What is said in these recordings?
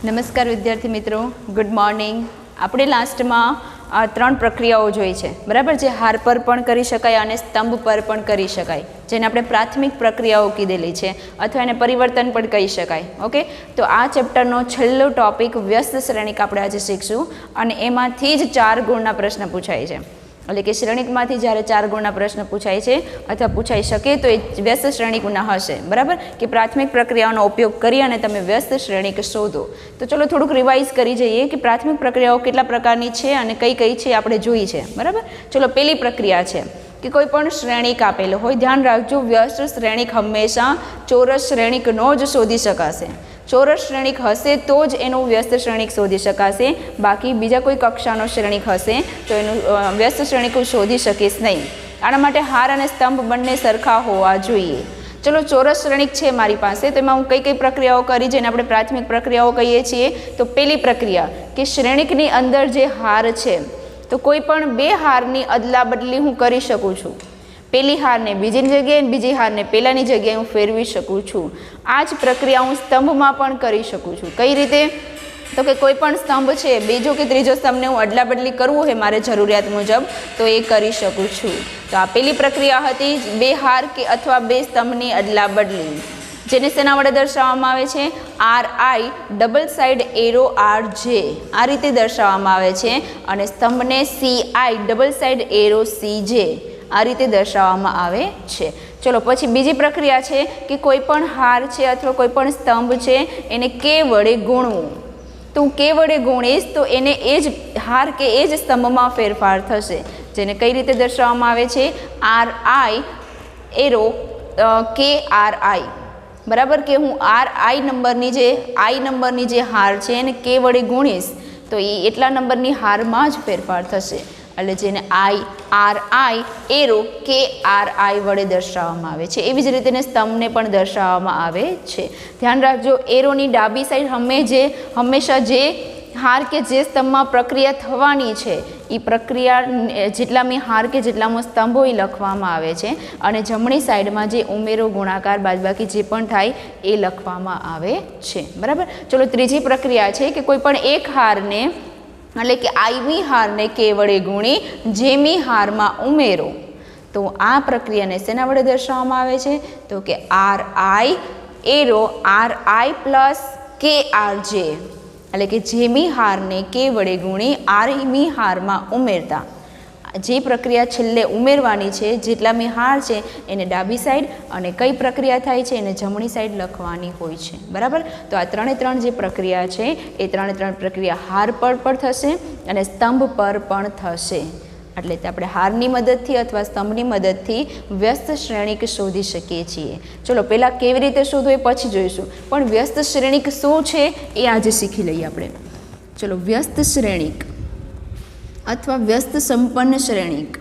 નમસ્કાર વિદ્યાર્થી મિત્રો, ગુડ મોર્નિંગ. આપણે લાસ્ટમાં 3 પ્રક્રિયાઓ જોઈ છે, બરાબર, જે હાર પર પણ કરી શકાય અને સ્તંભ પર પણ કરી શકાય, જેને આપણે પ્રાથમિક પ્રક્રિયાઓ કીધેલી છે અથવા એને પરિવર્તન પણ કહી શકાય. ઓકે, તો આ ચેપ્ટરનો છેલ્લો ટોપિક વ્યસ્ત શ્રેણિક આપણે આજે શીખશું અને એમાંથી જ 4 ગુણના પ્રશ્ન પૂછાય છે. એટલે કે શ્રેણિકમાંથી જ્યારે 4 ગુણના પ્રશ્ન પૂછાય છે અથવા પૂછાઈ શકે તો એ વ્યસ્ત શ્રેણિકના હશે, બરાબર, કે પ્રાથમિક પ્રક્રિયાઓનો ઉપયોગ કરી અને તમે વ્યસ્ત શ્રેણિક શોધો. તો ચલો થોડુંક રિવાઇઝ કરી જઈએ કે પ્રાથમિક પ્રક્રિયાઓ કેટલા પ્રકારની છે અને કઈ કઈ છે આપણે જોઈ છે, બરાબર. ચલો, પહેલી પ્રક્રિયા છે કે કોઈ પણ શ્રેણિક આપેલો હોય, ધ્યાન રાખજો, વ્યસ્ત શ્રેણિક હંમેશા ચોરસ શ્રેણિકનો જ શોધી શકાશે. ચોરસ શ્રેણિક હશે તો જ એનું વ્યસ્ત શ્રેણિક શોધી શકાશે, બાકી બીજા કોઈ કક્ષાનો શ્રેણિક હશે તો એનું વ્યસ્ત શ્રેણિક શોધી શકીશ નહીં. આના માટે હાર અને સ્તંભ બંને સરખા હોવા જોઈએ. ચલો, ચોરસ શ્રેણિક છે મારી પાસે, તો એમાં હું કઈ કઈ પ્રક્રિયાઓ કરી જેને આપણે પ્રાથમિક પ્રક્રિયાઓ કહીએ છીએ. તો પહેલી પ્રક્રિયા કે શ્રેણિકની અંદર જે હાર છે તો કોઈ પણ 2 હારની અદલા બદલી હું કરી શકું છું. પહેલી હારને બીજીની જગ્યાએ અને બીજી હારને પહેલાંની જગ્યાએ હું ફેરવી શકું છું. આ જ પ્રક્રિયા હું સ્તંભમાં પણ કરી શકું છું. કઈ રીતે? તો કે કોઈ પણ સ્તંભ છે, બીજો કે ત્રીજો સ્તંભને હું અદલા બદલી કરવું હોય મારે જરૂરિયાત મુજબ તો એ કરી શકું છું. તો આ પહેલી પ્રક્રિયા હતી, 2 હાર કે અથવા 2 સ્તંભની અદલા બદલી, જેને શેના વડે દર્શાવવામાં આવે છે? RI double side arrow RJ આ રીતે દર્શાવવામાં આવે છે અને સ્તંભને CI double side arrow CJ આ રીતે દર્શાવવામાં આવે છે. ચલો, પછી બીજી પ્રક્રિયા છે કે કોઈ પણ હાર છે અથવા કોઈ પણ સ્તંભ છે એને K વડે ગુણવું. તો હું K વડે ગુણીશ તો એને એ જ હાર કે એ જ સ્તંભમાં ફેરફાર થશે, જેને કઈ રીતે દર્શાવવામાં આવે છે? RI એરો KRI, બરાબર, કે હું RI નંબરની જે હાર છે એને K વડે ગુણીશ તો એ એટલા નંબરની હારમાં જ ફેરફાર થશે. એટલે જેને RI એરો KRI વડે દર્શાવવામાં આવે છે. એવી જ રીતે સ્તંભને પણ દર્શાવવામાં આવે છે. ધ્યાન રાખજો, એરોની ડાબી સાઈડ હંમેશા જે હાર કે જે સ્તંભમાં પ્રક્રિયા થવાની છે એ પ્રક્રિયા જેટલામી હાર કે જેટલામાં સ્તંભ હોય લખવામાં આવે છે અને જમણી સાઈડમાં જે ઉમેરો, ગુણાકાર, બાદબાકી જે પણ થાય એ લખવામાં આવે છે, બરાબર. ચલો, ત્રીજી પ્રક્રિયા છે કે કોઈ પણ એક હારને એટલે કે આઈમી હારને K વડે ગુણી જેમી હારમાં ઉમેરો. તો આ પ્રક્રિયાને શેના વડે દર્શાવવામાં આવે છે? તો કે RI arrow RI plus KRJ, એટલે કે જેમી હારને K વડે ગુણી આઈમી હારમાં ઉમેરતા. જે પ્રક્રિયા છેલ્લે ઉમેરવાની છે, જેટલામી હાર છે એને ડાબી સાઈડ અને કઈ પ્રક્રિયા થાય છે એને જમણી સાઈડ લખવાની હોય છે, બરાબર. તો આ 3 જે પ્રક્રિયા છે એ 3 પ્રક્રિયા હાર પર પણ થશે અને સ્તંભ પર પણ થશે. એટલે આપણે હારની મદદથી અથવા સ્તંભની મદદથી વ્યસ્ત શ્રેણિક શોધી શકીએ છીએ. ચલો, પહેલાં કેવી રીતે શોધવું એ પછી જોઈશું, પણ વ્યસ્ત શ્રેણિક શું છે એ આજે શીખી લઈએ આપણે. ચલો, વ્યસ્ત શ્રેણિક અથવા વ્યસ્ત સંપન્ન શ્રેણિક.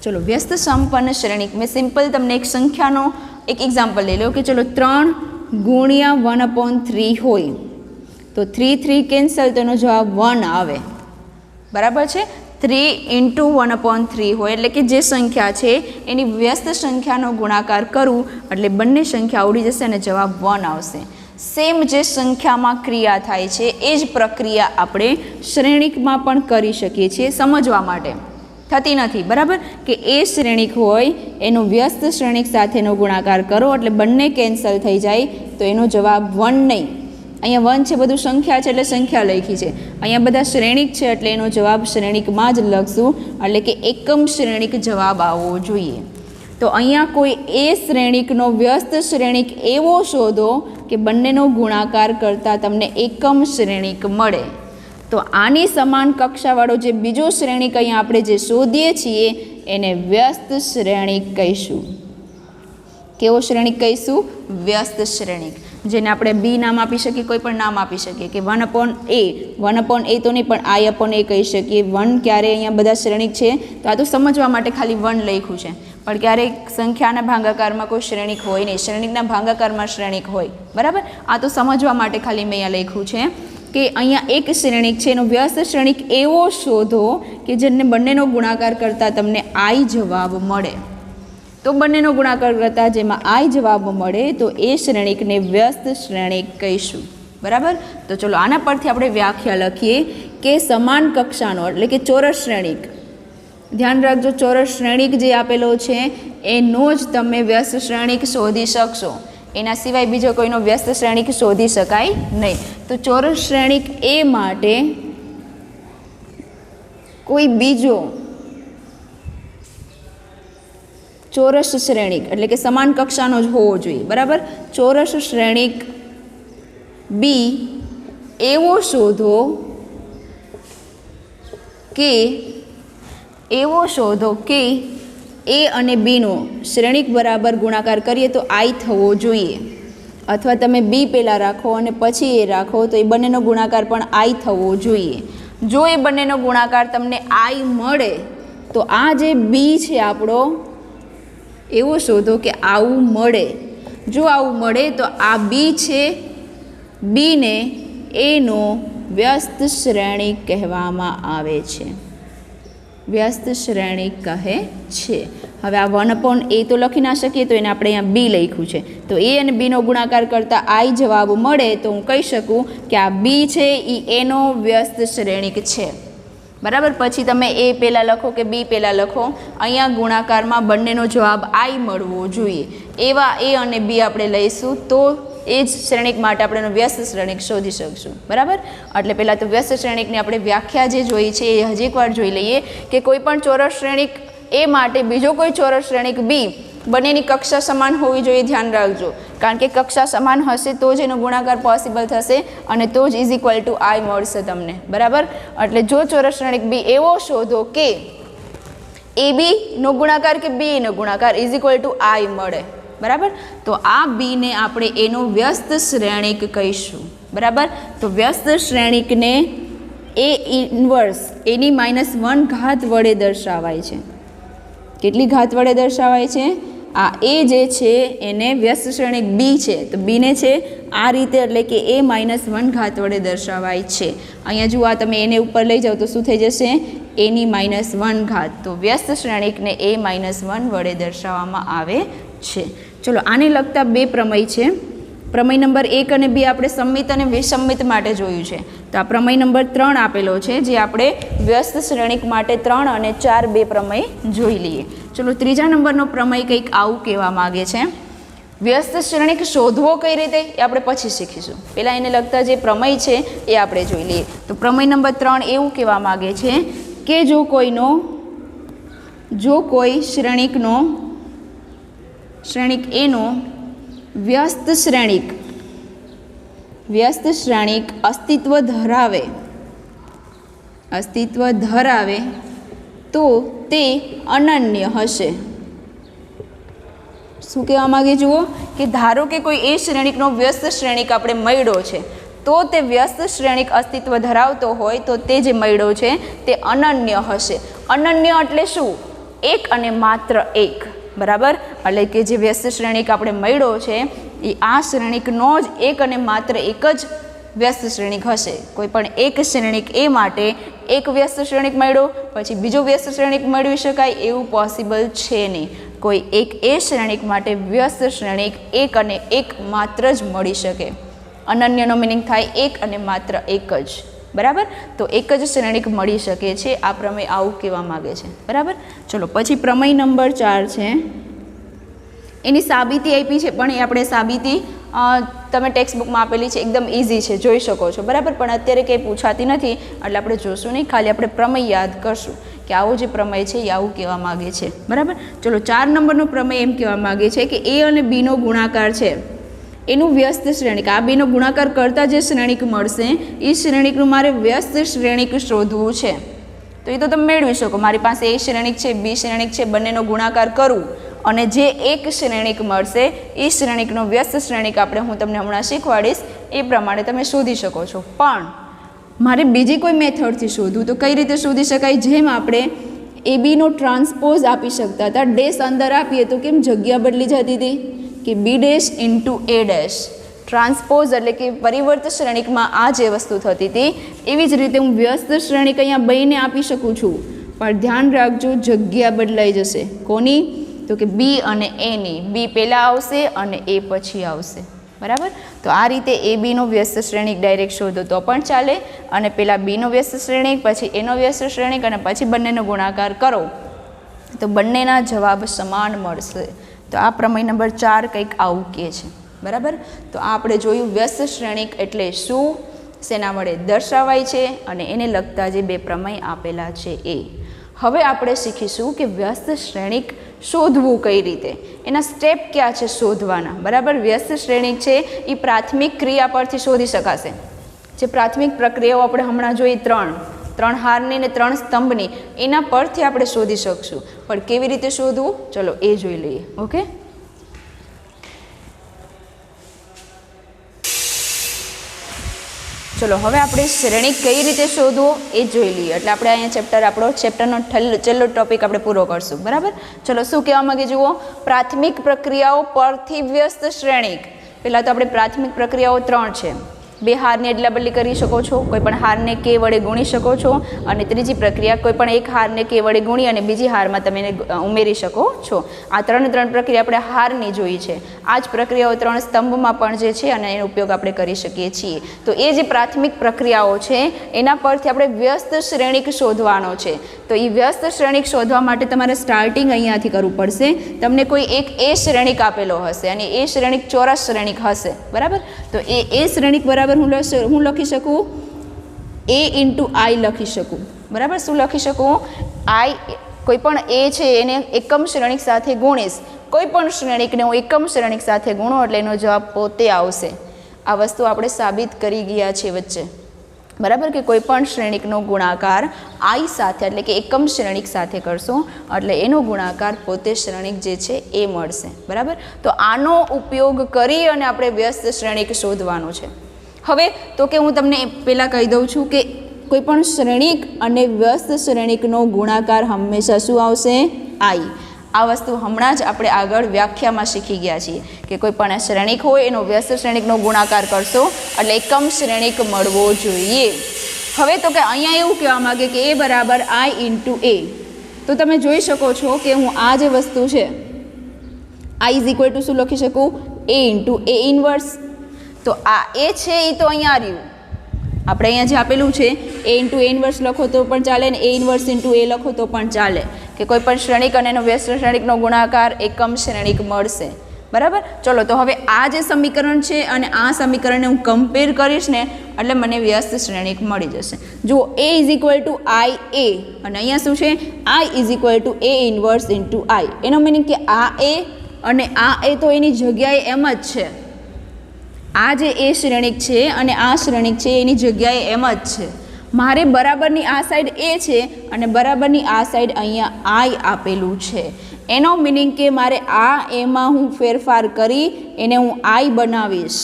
ચલો, વ્યસ્ત સંપન્ન શ્રેણિક મેં સિમ્પલ તમને એક સંખ્યાનો એક એક્ઝામ્પલ લઈ લો કે ચલો 3 ગુણ્યા 1/3 હોય તો 3 કેન્સલ તો એનો જવાબ 1 આવે, બરાબર છે. 3 × 1/3 હોય એટલે કે જે સંખ્યા છે એની વ્યસ્ત સંખ્યાનો ગુણાકાર કરું એટલે બંને સંખ્યા આવડી જશે અને જવાબ 1 આવશે. સેમ જે સંખ્યામાં ક્રિયા થાય છે એ જ પ્રક્રિયા આપણે શ્રેણિકમાં પણ કરી શકીએ છીએ. સમજવા માટે થતી નથી, બરાબર, કે એ શ્રેણિક હોય એનો વ્યસ્ત શ્રેણિક સાથેનો ગુણાકાર કરો એટલે બંને કેન્સલ થઈ જાય તો એનો જવાબ 1 નહીં. અહીંયા 1 છે, બધું સંખ્યા છે એટલે સંખ્યા લખી છે. અહીંયા બધા શ્રેણિક છે એટલે એનો જવાબ શ્રેણિકમાં જ લખશું, એટલે કે એકમ શ્રેણિક જવાબ આવવો જોઈએ. તો અહીંયા કોઈ એ શ્રેણિકનો વ્યસ્ત શ્રેણિક એવો શોધો કે બંનેનો ગુણાકાર કરતાં તમને એકમ શ્રેણિક મળે. તો આની સમાન કક્ષાવાળો જે બીજો શ્રેણિક અહીંયા આપણે જે શોધીએ છીએ એને વ્યસ્ત શ્રેણિક કહીશું. કેવો શ્રેણિક કહીશું? વ્યસ્ત શ્રેણિક, જેને આપણે B નામ આપી શકીએ, કોઈ પણ નામ આપી શકીએ કે 1/A તો નહીં પણ I/A કહી શકીએ. 1 ક્યારે અહીંયા બધા શ્રેણિક છે તો આ તો સમજવા માટે ખાલી 1 લખ્યું છે, પણ ક્યારેક સંખ્યાના ભાગાકારમાં કોઈ શ્રેણિક હોય નહીં, શ્રેણિકના ભાગાકારમાં શ્રેણિક હોય, બરાબર. આ તો સમજવા માટે ખાલી મેં અહીંયા લખ્યું છે કે અહીંયા એક શ્રેણિક છે એનો વ્યસ્ત શ્રેણિક એવો શોધો કે જેને બંનેનો ગુણાકાર કરતાં તમને I જવાબ મળે. તો તો બંનેનો ગુણાકાર કરતાં જેમાં આઈ જવાબ મળે તો એ શ્રેણિકને વ્યસ્ત શ્રેણિક કહીશું. બરાબર. તો ચલો આના પરથી આપણે વ્યાખ્યા લખીએ કે સમાન કક્ષાનો એટલે કે ચોરસ શ્રેણિક. ધ્યાન રાખજો, ચોરસ શ્રેણિક જે આપેલો છે એનો જ તમે વ્યસ્ત શ્રેણિક શોધી શકશો. એના સિવાય બીજો કોઈનો વ્યસ્ત શ્રેણિક શોધી શકાય નહીં. તો ચોરસ શ્રેણિક એ માટે કોઈ બીજો ચોરસ શ્રેણિક એટલે કે સમાન કક્ષાનો જ હોવો જોઈએ. બરાબર. ચોરસ શ્રેણિક બી એવો શોધો કે એ અને બીનો શ્રેણિક બરાબર ગુણાકાર કરીએ તો આઈ થવો જોઈએ. અથવા તમે બી પહેલાં રાખો અને પછી એ રાખો તો એ બંનેનો ગુણાકાર પણ આઈ થવો જોઈએ. જો એ બંનેનો ગુણાકાર તમને આઈ મળે તો આ જે બી છે આપણો એવો શોધો કે આવું મળે. જો આવું મળે તો આ બી છે, બીને એનો વ્યસ્ત શ્રેણિક કહેવામાં આવે છે. વ્યસ્ત શ્રેણિક કહે છે. હવે આ 1/a તો લખી ના શકીએ તો એને આપણે અહીંયા બી લખ્યું છે. તો એ અને બીનો ગુણાકાર કરતાં આઈ જવાબ મળે તો હું કહી શકું કે આ બી છે એ એનો વ્યસ્ત શ્રેણિક છે. બરાબર. પછી તમે એ પહેલાં લખો કે બી પહેલાં લખો, અહીંયા ગુણાકારમાં બંનેનો જવાબ આઈ મળવો જોઈએ. એવા એ અને બી આપણે લઈશું તો એ જ શ્રેણિક માટે આપણે વ્યસ્ત શ્રેણિક શોધી શકશું. બરાબર. એટલે પહેલાં તો વ્યસ્ત શ્રેણિકની આપણે વ્યાખ્યા જે જોઈ છે એ હજી એકવાર જોઈ લઈએ કે કોઈ પણ ચોરસ શ્રેણિક એ માટે બીજો કોઈ ચોરસ શ્રેણિક બી બંનેની કક્ષા સમાન હોવી જોઈએ. ધ્યાન રાખજો, કારણ કે કક્ષા સમાન હશે તો જ એનો ગુણાકાર પોસિબલ થશે અને તો જ ઇઝ ઇક્વલ ટુ આઈ મળશે તમને. બરાબર. એટલે જો ચોરસ શ્રેણિક બી એવો શોધો કે એ બીનો ગુણાકાર કે બીનો ગુણાકાર ઇઝ ઇક્વલ ટુ આઈ મળે. બરાબર. તો આ બીને આપણે એનો વ્યસ્ત શ્રેણિક કહીશું. બરાબર. તો વ્યસ્ત શ્રેણિકને એ ઇન્વર્સ એની -1 ઘાત વડે દર્શાવાય છે. કેટલી ઘાત વડે દર્શાવાય છે? આ એ જે છે એને વ્યસ્ત શ્રેણિક બી છે તો બીને છે આ રીતે એટલે કે એ -1 ઘાત વડે દર્શાવાય છે. અહીંયા જુઓ, આ તમે એને ઉપર લઈ જાઓ તો શું થઈ જશે? એની -1 ઘાત. તો વ્યસ્ત શ્રેણિકને એ -1 વડે દર્શાવવામાં આવે છે. ચલો, આને લગતા બે પ્રમેય છે. પ્રમેય નંબર 1 અને 2 આપણે સંમિત અને વિસંમિત માટે જોયું છે. તો આ પ્રમેય નંબર 3 આપેલો છે જે આપણે વ્યસ્ત શ્રેણિક માટે 3 અને 4 બે પ્રમેય જોઈ લઈએ. ચલો, ત્રીજા નંબરનો પ્રમેય કંઈક આવું કહેવા માગે છે. વ્યસ્ત શ્રેણિક શોધવો કઈ રીતે એ આપણે પછી શીખીશું. પહેલાં એને લગતા જે પ્રમેય છે એ આપણે જોઈ લઈએ. તો પ્રમેય નંબર 3 એવું કહેવા માગે છે કે જો કોઈ શ્રેણિક એનો વ્યસ્ત શ્રેણિક અસ્તિત્વ ધરાવે તો તે અનન્ય હશે. શું કહેવા માગે જુઓ કે ધારો કે કોઈ એ શ્રેણિકનો વ્યસ્ત શ્રેણિક આપણે મળ્યો છે તો તે વ્યસ્ત શ્રેણિક અસ્તિત્વ ધરાવતો હોય તો તે જે મળ્યો છે તે અનન્ય હશે. અનન્ય એટલે શું? એક અને માત્ર એક. બરાબર. એટલે કે જે વ્યસ્ત શ્રેણિક આપણે મળ્યો છે એ આ શ્રેણિકનો જ એક અને માત્ર એક જ વ્યસ્ત શ્રેણિક હશે. કોઈ પણ એક શ્રેણિક એ માટે એક વ્યસ્ત શ્રેણિક મળ્યો પછી બીજો વ્યસ્ત શ્રેણિક મેળવી શકાય એવું પોસિબલ છે નહીં. કોઈ એક એ શ્રેણિક માટે વ્યસ્ત શ્રેણિક એક અને એક માત્ર જ મળી શકે. અનન્યનો મિનિંગ થાય એક અને માત્ર એક જ. બરાબર. તો એક જ શ્રેણિક મળી શકે છે. આ પ્રમેય આવું કહેવા માગે છે. બરાબર. ચલો, પછી પ્રમેય નંબર 4 છે. એની સાબિતી આપી છે પણ એ આપણે સાબિતી તમે ટેક્સ્ટ બુકમાં આપેલી છે, એકદમ ઇઝી છે, જોઈ શકો છો. બરાબર. પણ અત્યારે કંઈ પૂછાતી નથી એટલે આપણે જોશું નહીં, ખાલી આપણે પ્રમેય યાદ કરશું કે આવો જે પ્રમેય છે એ આવું કહેવા માગે છે. બરાબર. ચલો, 4 નંબરનો પ્રમેય એમ કહેવા માગે છે કે એ અને બીનો ગુણાકાર છે એનું વ્યસ્ત શ્રેણિક, આ બેનો ગુણાકાર કરતાં જે શ્રેણિક મળશે એ શ્રેણિકનું મારે વ્યસ્ત શ્રેણિક શોધવું છે. તો એ તો તમે મેળવી શકો. મારી પાસે એ શ્રેણિક છે, બી શ્રેણિક છે, બંનેનો ગુણાકાર કરું અને જે એક શ્રેણિક મળશે એ શ્રેણિકનો વ્યસ્ત શ્રેણિક આપણે હું તમને હમણાં શીખવાડીશ એ પ્રમાણે તમે શોધી શકો છો. પણ મારે બીજી કોઈ મેથડથી શોધવું તો કઈ રીતે શોધી શકાય? જેમ આપણે એ બીનો ટ્રાન્સપોઝ આપી શકતા હતા, ડેશ અંદર આપીએ તો કેમ જગ્યા બદલી જતી હતી કે B dash into A dash. Transpose એટલે કે પરિવર્ત શ્રેણિકમાં આ જે વસ્તુ થતી હતી એવી જ રીતે હું વ્યસ્ત શ્રેણિક અહીંયા બેને આપી શકું છું. પણ ધ્યાન રાખજો, જગ્યા બદલાઈ જશે. કોની? તો કે બી અને એની, બી પહેલાં આવશે અને એ પછી આવશે, બરાબર. તો આ રીતે એ બીનો વ્યસ્ત શ્રેણિક ડાયરેક્ટ શોધો તો પણ ચાલે, અને પહેલાં બીનો વ્યસ્ત શ્રેણિક, પછી એનો વ્યસ્ત શ્રેણિક, અને પછી બંનેનો ગુણાકાર કરો તો બંનેના જવાબ સમાન મળશે. તો આ પ્રમેય નંબર 4 કંઈક આવું કહે છે, બરાબર. તો આ આપણે જોયું વ્યસ્ત શ્રેણિક એટલે શું, શેના વડે દર્શાવાય છે, અને એને લગતા જે બે પ્રમેય આપેલા છે એ. હવે આપણે શીખીશું કે વ્યસ્ત શ્રેણિક શોધવું કઈ રીતે, એના સ્ટેપ ક્યાં છે શોધવાના, બરાબર. વ્યસ્ત શ્રેણિક છે એ પ્રાથમિક ક્રિયા પરથી શોધી શકાશે. જે પ્રાથમિક પ્રક્રિયાઓ આપણે હમણાં જોઈ ત્રણ હારની ને 3 સ્તંભની, એના પરથી આપણે શોધી શકશું. પણ કેવી રીતે શોધવું, ચલો એ જોઈ લઈએ. ઓકે, ચલો હવે આપણે શ્રેણિક કઈ રીતે શોધવો એ જોઈ લઈએ. એટલે આપણે અહીંયા ચેપ્ટરનો છેલ્લો ટોપિક આપણે પૂરો કરશું, બરાબર. ચલો શું કહેવા માંગે જુઓ, પ્રાથમિક પ્રક્રિયાઓ પરથી વ્યસ્ત શ્રેણિક. પહેલાં તો આપણે પ્રાથમિક પ્રક્રિયાઓ 3 છે. 2 હારની અદલા બદલી કરી શકો છો, કોઈ પણ હારને કે વડે ગુણી શકો છો, અને ત્રીજી પ્રક્રિયા કોઈ પણ એક હારને કે વડે ગુણી અને બીજી હારમાં તમે એને ઉમેરી શકો છો. આ 3 પ્રક્રિયા આપણે હારની જોઈ છે. આ જ પ્રક્રિયાઓ 3 સ્તંભમાં પણ જે છે અને એનો ઉપયોગ આપણે કરી શકીએ છીએ. તો એ જે પ્રાથમિક પ્રક્રિયાઓ છે એના પરથી આપણે વ્યસ્ત શ્રેણિક શોધવાનો છે. તો એ વ્યસ્ત શ્રેણિક શોધવા માટે તમારે સ્ટાર્ટિંગ અહીંયાથી કરવું પડશે. તમને કોઈ એક એ શ્રેણિક આપેલો હશે અને એ શ્રેણિક ચોરસ શ્રેણિક હશે, બરાબર. તો એ શ્રેણિક બરાબર હું લખી શકું a × I લખી શકું, બરાબર. શું લખી શકું, I કોઈ પણ એ છે એને એકમ શ્રેણિક સાથે ગુણીશ. કોઈ પણ શ્રેણિકને હું એકમ શ્રેણિક સાથે ગુણો એટલે એનો જવાબ પોતે આવશે. આ વસ્તુ આપણે સાબિત કરી ગયા છે વચ્ચે, બરાબર. કે કોઈ પણ શ્રેણિકનો ગુણાકાર I સાથે એટલે કે એકમ શ્રેણિક સાથે કરશો એટલે એનો ગુણાકાર પોતે શ્રેણિક જે છે એ મળશે, બરાબર. તો આનો ઉપયોગ કરી અને આપણે વ્યસ્ત શ્રેણિક શોધવાનું છે. હવે તો કે હું તમને પહેલાં કહી દઉં છું કે કોઈ પણ શ્રેણિક અને વ્યસ્ત શ્રેણિકનો ગુણાકાર હંમેશા શું આવશે, I. આ વસ્તુ હમણાં જ આપણે આગળ વ્યાખ્યામાં શીખી ગયા છીએ કે કોઈ પણ શ્રેણિક હોય એનો વ્યસ્ત શ્રેણિકનો ગુણાકાર કરશો એટલે એકમ શ્રેણિક મળવો જોઈએ. હવે તો કે અહીંયા એવું કહેવા માગે કે a બરાબર I × A. તો તમે જોઈ શકો છો કે હું આ જે વસ્તુ છે I = શું લખી શકું, A × A ઇન્વર્સ. તો આ એ છે એ તો અહીંયા રહ્યું, આપણે અહીંયા જે આપેલું છે A × A ઇન્વર્સ લખો તો પણ ચાલે, ને A ઇન્વર્સ × A લખો તો પણ ચાલે. કે કોઈ પણ શ્રેણિક અને એનો વ્યસ્ત શ્રેણિકનો ગુણાકાર એકમ શ્રેણિક મળશે, બરાબર. ચલો તો હવે આ જે સમીકરણ છે અને આ સમીકરણને હું કમ્પેર કરીશ ને એટલે મને વ્યસ્ત શ્રેણિક મળી જશે. જુઓ A = I A અને અહીંયા શું છે I = A ઇન્વર્સ × I. એનો મિનિંગ કે આ A અને આ A તો એની જગ્યાએ એમ જ છે. આ જે એ શ્રેણિક છે અને આ શ્રેણિક છે એની જગ્યાએ એમ જ છે. મારે બરાબરની આ સાઈડ એ છે અને બરાબરની આ સાઈડ અહીંયા I આપેલું છે. એનો મિનિંગ કે મારે આ એમાં હું ફેરફાર કરી એને હું I બનાવીશ.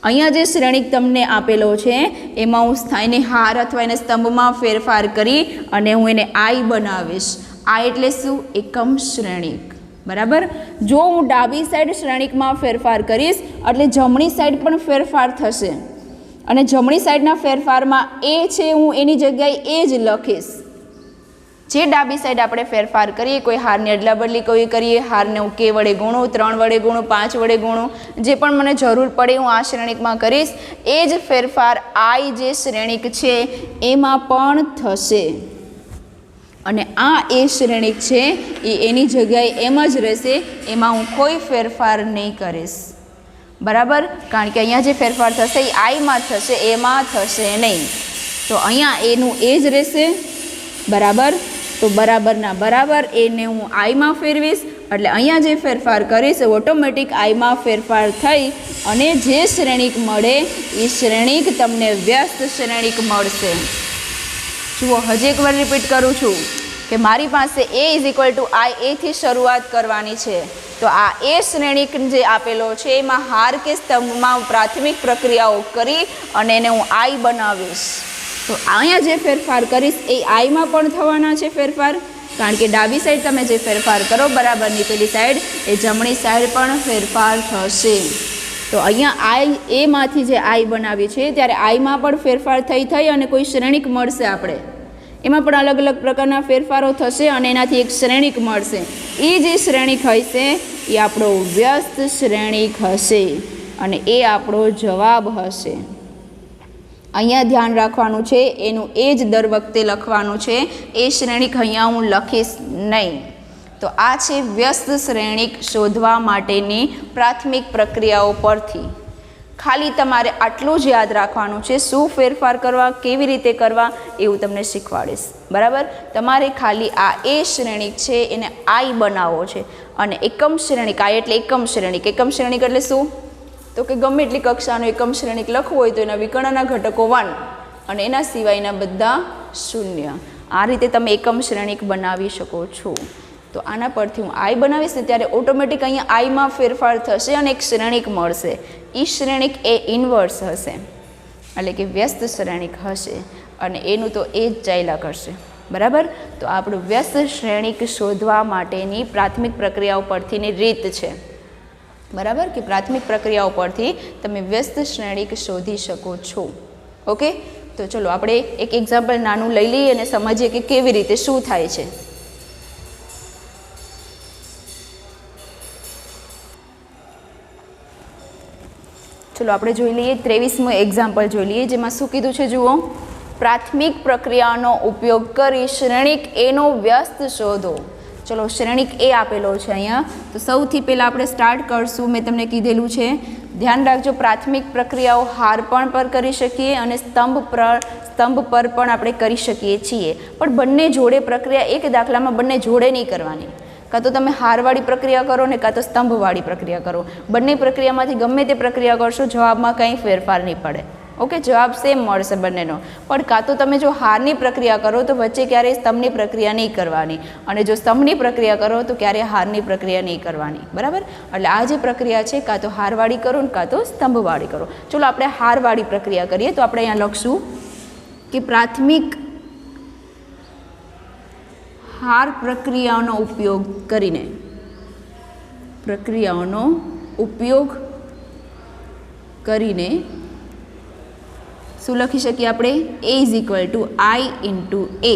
અહીંયા જે શ્રેણિક તમને આપેલો છે એમાં હું એને હાર અથવા એને સ્તંભમાં ફેરફાર કરી અને હું એને I બનાવીશ. આ એટલે શું, એકમ શ્રેણિક, બરાબર. જો હું ડાબી સાઈડ શ્રેણિકમાં ફેરફાર કરીશ એટલે જમણી સાઈડ પણ ફેરફાર થશે, અને જમણી સાઈડના ફેરફારમાં એ છે હું એની જગ્યાએ એ જ લખીશ. જે ડાબી સાઈડ આપણે ફેરફાર કરીએ, કોઈ હારની અદલા બદલી કોઈ કરીએ, હારને હું કે વડે ગુણું, 3 વડે ગુણું, 5 વડે ગુણું, જે પણ મને જરૂર પડે હું આ શ્રેણિકમાં કરીશ. એ જ ફેરફાર I જે શ્રેણિક છે એમાં પણ થશે, અને આ એ શ્રેણિક છે એ એની જગ્યાએ એમ જ રહેશે, એમાં હું કોઈ ફેરફાર નહીં કરીશ, બરાબર. કારણ કે અહીંયા જે ફેરફાર થશે એ I માં થશે, એમાં થશે નહીં. તો અહીંયા એનું એ જ રહેશે, બરાબર. તો બરાબરના બરાબર એને હું I માં ફેરવીશ એટલે અહીંયા જે ફેરફાર કરીશ ઓટોમેટિક I માં ફેરફાર થઈ અને જે શ્રેણિક મળે એ શ્રેણિક તમને વ્યસ્ત શ્રેણિક મળશે. જુઓ હજી એકવાર રિપીટ કરું છું કે મારી પાસે A = I એથી શરૂઆત કરવાની છે. તો આ એ શ્રેણિક જે આપેલો છે એમાં હાર કે સ્તંભમાં પ્રાથમિક પ્રક્રિયાઓ કરી અને એને હું I બનાવીશ. તો અહીંયા જે ફેરફાર કરીશ એ I માં પણ થવાના છે ફેરફાર, કારણ કે ડાબી સાઈડ તમે જે ફેરફાર કરો બરાબરની પેલી સાઈડ એ જમણી સાઈડ પણ ફેરફાર થશે. તો અહીંયા I એમાંથી જે I બનાવી છે ત્યારે I માં પણ ફેરફાર થઈ અને કોઈ શ્રેણિક મળશે આપણે. એમાં પણ અલગ અલગ પ્રકારના ફેરફારો થશે અને એનાથી એક શ્રેણિક મળશે. એ જે શ્રેણિક હશે એ આપણો વ્યસ્ત શ્રેણિક હશે અને એ આપણો જવાબ હશે. અહીંયા ધ્યાન રાખવાનું છે, એનું એ જ દર વખતે લખવાનું છે. એ શ્રેણિક અહીંયા હું લખીશ નહીં. તો આ છે વ્યસ્ત શ્રેણિક શોધવા માટેની પ્રાથમિક પ્રક્રિયાઓ પરથી. ખાલી તમારે આટલું જ યાદ રાખવાનું છે, શું ફેરફાર કરવા, કેવી રીતે કરવા, એવું તમને શીખવાડીશ. બરાબર? તમારે ખાલી આ એ શ્રેણિક છે એને આઈ બનાવવો છે અને એકમ શ્રેણિક, આઈ એટલે એકમ શ્રેણિક. એકમ શ્રેણિક એટલે શું? તો કે ગમે એટલી કક્ષાનું એકમ શ્રેણિક લખવું હોય તો એના વિકર્ણના ઘટકો 1 અને એના સિવાયના બધા 0. આ રીતે તમે એકમ શ્રેણિક બનાવી શકો છો. તો આના પરથી હું આઈ બનાવીશ ને ત્યારે ઓટોમેટિક અહીંયા આઈમાં ફેરફાર થશે અને એક શ્રેણિક મળશે. એ શ્રેણિક એ ઇન્વર્સ હશે, એટલે કે વ્યસ્ત શ્રેણિક હશે અને એનું તો એ જ ચાલ્યા કરશે. બરાબર? તો આપણું વ્યસ્ત શ્રેણિક શોધવા માટેની પ્રાથમિક પ્રક્રિયાઓ પરથીની રીત છે. બરાબર? કે પ્રાથમિક પ્રક્રિયાઓ પરથી તમે વ્યસ્ત શ્રેણિક શોધી શકો છો. ઓકે? તો ચલો આપણે એક એક્ઝામ્પલ નાનું લઈ લઈએ અને સમજીએ કે કેવી રીતે શું થાય છે. ચલો આપણે જોઈ લઈએ 23મું એક્ઝામ્પલ જોઈ લઈએ, જેમાં શું કીધું છે જુઓ. પ્રાથમિક પ્રક્રિયાનો ઉપયોગ કરી શ્રેણિક એનો વ્યસ્ત શોધો. ચલો શ્રેણિક એ આપેલો છે અહીંયા. તો સૌથી પહેલાં આપણે સ્ટાર્ટ કરશું. મેં તમને કીધેલું છે, ધ્યાન રાખજો, પ્રાથમિક પ્રક્રિયાઓ હારપણ પર કરી શકીએ અને સ્તંભ પર પણ આપણે કરી શકીએ છીએ. પણ બંને જોડે પ્રક્રિયા એક દાખલામાં બંને જોડે નહીં કરવાની. કાં તો તમે હારવાળી પ્રક્રિયા કરો ને કાં તો સ્તંભવાળી પ્રક્રિયા કરો. બંને પ્રક્રિયામાંથી ગમે તે પ્રક્રિયા કરશો, જવાબમાં કંઈ ફેરફાર નહીં પડે. ઓકે? જવાબ સેમ મળશે બંનેનો. પણ કાં તો તમે જો હારની પ્રક્રિયા કરો તો વચ્ચે ક્યારેય સ્તંભની પ્રક્રિયા નહીં કરવાની, અને જો સ્તંભની પ્રક્રિયા કરો તો ક્યારેય હારની પ્રક્રિયા નહીં કરવાની. બરાબર? એટલે આ જે પ્રક્રિયા છે કાં તો હારવાળી કરો ને કાં તો સ્તંભવાળી કરો. ચલો આપણે હારવાળી પ્રક્રિયા કરીએ. તો આપણે અહીંયા લખશું કે પ્રાથમિક હાર પ્રક્રિયાઓનો ઉપયોગ કરીને શું લખી શકીએ આપણે? A is equal to I into A.